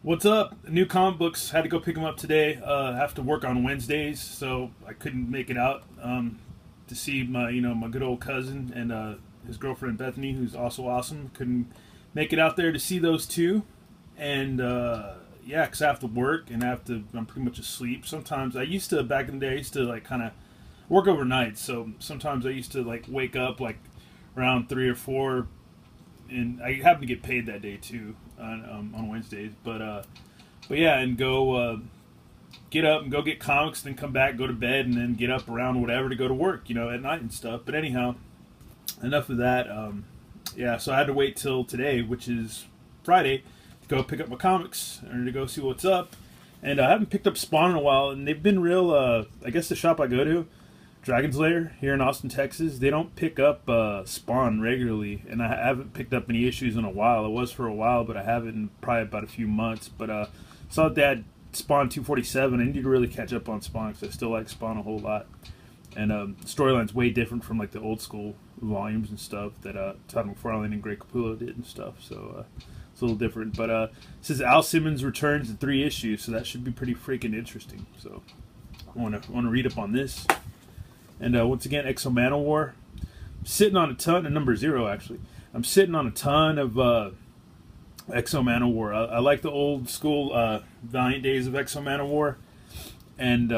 What's up? New comic books. Had to go pick them up today. I have to work on Wednesdays, so I couldn't make it out to see my good old cousin and his girlfriend Bethany, who's also awesome. Couldn't make it out there to see those two, and yeah, because I have to work and I'm pretty much asleep. Sometimes I used to back in the day. I used to like kind of work overnight, so sometimes I used to like wake up like around 3 or 4, and I happen to get paid that day too on Wednesdays. But yeah, and go get up and go get comics, then come back, go to bed, and then get up around whatever to go to work, at night and stuff. But anyhow, enough of that. Yeah, so I had to wait till today, which is Friday, to go pick up my comics and to go see what's up. And I haven't picked up Spawn in a while, and they've been real. I guess the shop I go to, Dragon's Lair here in Austin, Texas, they don't pick up Spawn regularly, and I haven't picked up any issues in a while. It was for a while, but I haven't in probably about a few months. But saw that Spawn 247. I need to really catch up on Spawn because I still like Spawn a whole lot, and storyline's way different from like the old school volumes and stuff that Todd McFarlane and Greg Capullo did and stuff. So it's a little different. But it says Al Simmons returns in 3 issues, so that should be pretty freaking interesting. So I want to read up on this. And once again, Exo Manowar. I'm sitting on a ton of number 0, actually. I'm sitting on a ton of Exo Manowar. I like the old school Valiant days of Exo Manowar. And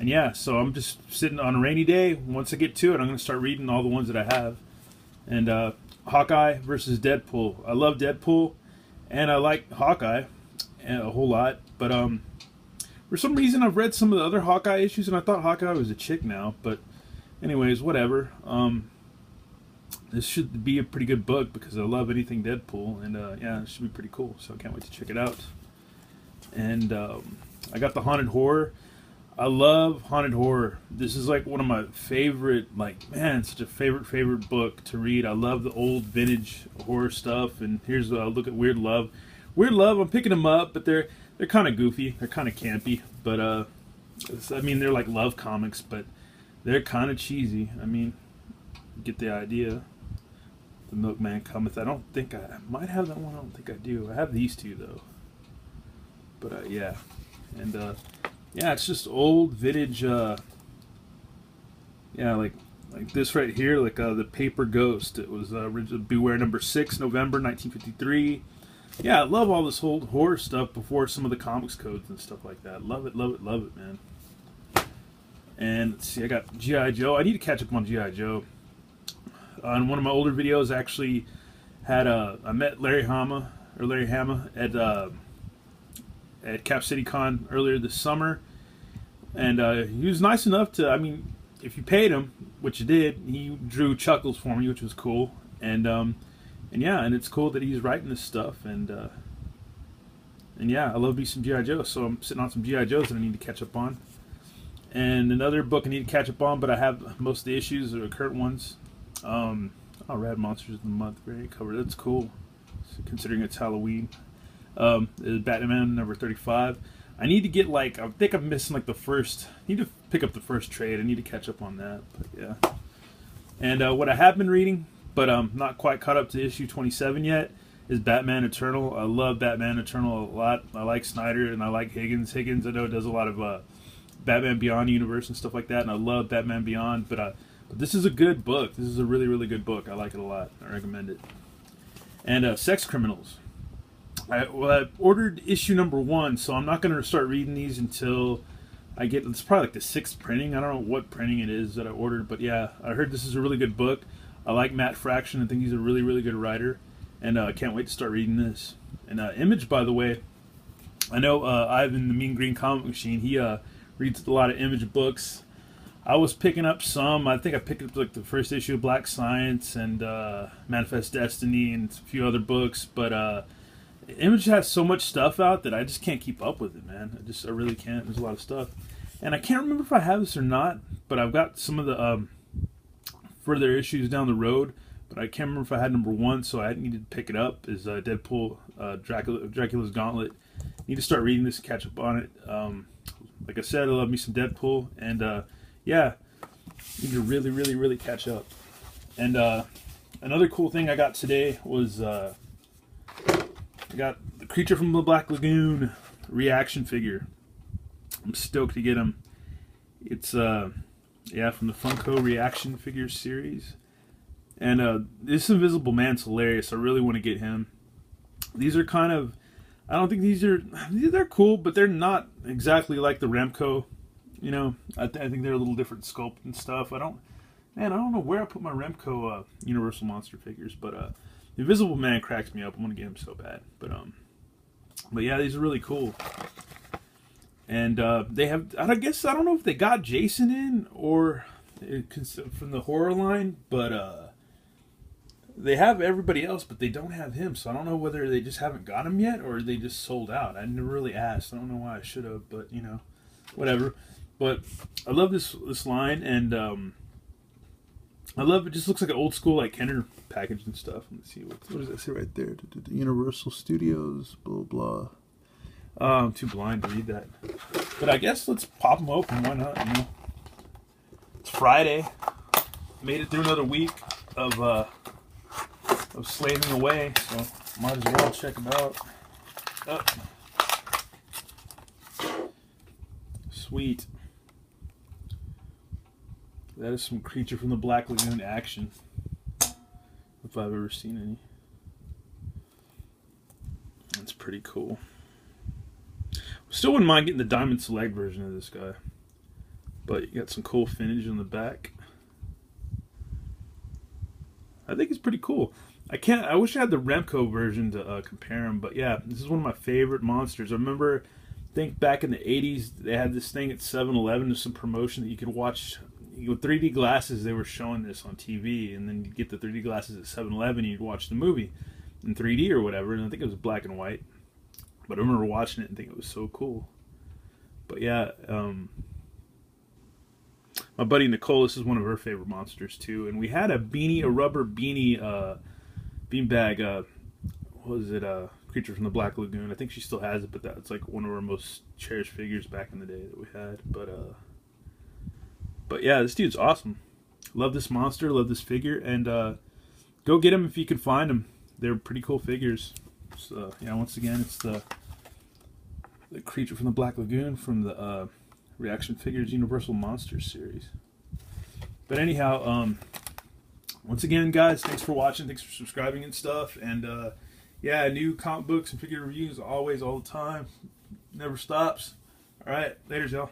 yeah, so I'm just sitting on a rainy day. Once I get to it, I'm going to start reading all the ones that I have. And Hawkeye versus Deadpool. I love Deadpool, and I like Hawkeye a whole lot. But for some reason, I've read some of the other Hawkeye issues, and I thought Hawkeye was a chick now. But anyways, whatever. This should be a pretty good book because I love anything Deadpool, and yeah, it should be pretty cool. So I can't wait to check it out. And I got the Haunted Horror. I love Haunted Horror. This is like one of my favorite, like, man, such a favorite book to read. I love the old vintage horror stuff. And here's a look at Weird Love. Weird Love, I'm picking them up, but they're kind of goofy. They're kind of campy. But, I mean, they're like love comics, but they're kind of cheesy. I mean, get the idea. The Milkman Cometh. I don't think I might have that one. I don't think I do. I have these two, though. But, yeah. And, yeah, it's just old vintage, yeah, like this right here, like the Paper Ghost. It was original Beware number 6, November 1953. Yeah, I love all this old horror stuff before some of the comics codes and stuff like that. Love it, love it, love it, man. And let's see, I got G.I. Joe. I need to catch up on G.I. Joe. On one of my older videos, I actually had I met Larry Hama at Cap City Con earlier this summer, and he was nice enough to, I mean, if you paid him, which you did, he drew Chuckles for me, which was cool, and yeah, and it's cool that he's writing this stuff, and yeah, I love me some G.I. Joe, so I'm sitting on some G.I. Joes that I need to catch up on, and another book I need to catch up on, but I have most of the issues, or current ones. Oh, Rad Monsters of the Month variant cover, that's cool, considering it's Halloween. Batman number 35. I need to get I think I'm missing like the first. I need to pick up the first trade. I need to catch up on that. But yeah. And what I have been reading, but I'm not quite caught up to issue 27 yet, is Batman Eternal. I love Batman Eternal a lot. I like Snyder and I like Higgins. Higgins, I know, does a lot of Batman Beyond universe and stuff like that, and I love Batman Beyond. But this is a good book. This is a really, really good book. I like it a lot. I recommend it. And Sex Criminals. I ordered issue number 1, so I'm not going to start reading these until I get, it's probably like the 6th printing. I don't know what printing it is that I ordered, but yeah, I heard this is a really good book. I like Matt Fraction. I think he's a really, really good writer, and I can't wait to start reading this. And Image, by the way, I know Ivan, the Mean Green Comic Machine, he reads a lot of Image books. I was picking up some. I think I picked up like the first issue of Black Science and Manifest Destiny and a few other books, but Image has so much stuff out that I just can't keep up with it, man. I really can't. There's a lot of stuff. And I can't remember if I have this or not, but I've got some of the further issues down the road, but I can't remember if I had number 1, so I needed to pick it up, is Deadpool, Dracula's Gauntlet. Need to start reading this and catch up on it. Like I said, I love me some Deadpool, and yeah, need to really, really, really catch up. And another cool thing I got today was I got the Creature from the Black Lagoon reaction figure. I'm stoked to get him. It's yeah, from the Funko Reaction Figure series. And this Invisible Man's hilarious. I really want to get him. These are kind of, I don't think they're cool, but they're not exactly like the Remco. You know, I think they're a little different sculpt and stuff. I don't know where I put my Remco Universal Monster figures, but the Invisible Man cracks me up. I want to get him so bad. But yeah, these are really cool. And they have, I don't know if they got Jason in or from the horror line, but they have everybody else, but they don't have him. So I don't know whether they just haven't got him yet or they just sold out. I never really asked. I don't know why I should have, but you know, whatever. But I love this line, and I love it. Just looks like an old school like Kenner package and stuff. Let me see what does that say right there? Universal Studios, blah blah. I'm too blind to read that. But I guess let's pop them open. Why not? You know, it's Friday. Made it through another week of slaving away, so might as well check them out. Oh. Sweet. That is some Creature from the Black Lagoon action, if I've ever seen any. That's pretty cool. Still wouldn't mind getting the Diamond Select version of this guy, but you got some cool finish on the back. I think it's pretty cool. I wish I had the Remco version to compare them, but yeah, this is one of my favorite monsters. I remember, I think back in the 80s, they had this thing at 7-Eleven, there's some promotion that you could watch. With 3D glasses, they were showing this on TV, and then you'd get the 3D glasses at 7-Eleven, and you'd watch the movie in 3D or whatever, and I think it was black and white. But I remember watching it and thinking it was so cool. But yeah, my buddy Nicole, this is one of her favorite monsters too. And we had a rubber beanie beanbag, what was it, Creature from the Black Lagoon. I think she still has it, but that's like one of our most cherished figures back in the day that we had. But yeah, this dude's awesome. Love this monster, love this figure, and go get him if you can find them. They're pretty cool figures. So yeah, once again, it's the Creature from the Black Lagoon from the Reaction Figures Universal Monsters series. But anyhow, once again, guys, thanks for watching, thanks for subscribing and stuff, and yeah, new comic books and figure reviews always, all the time, never stops. All right, later, y'all.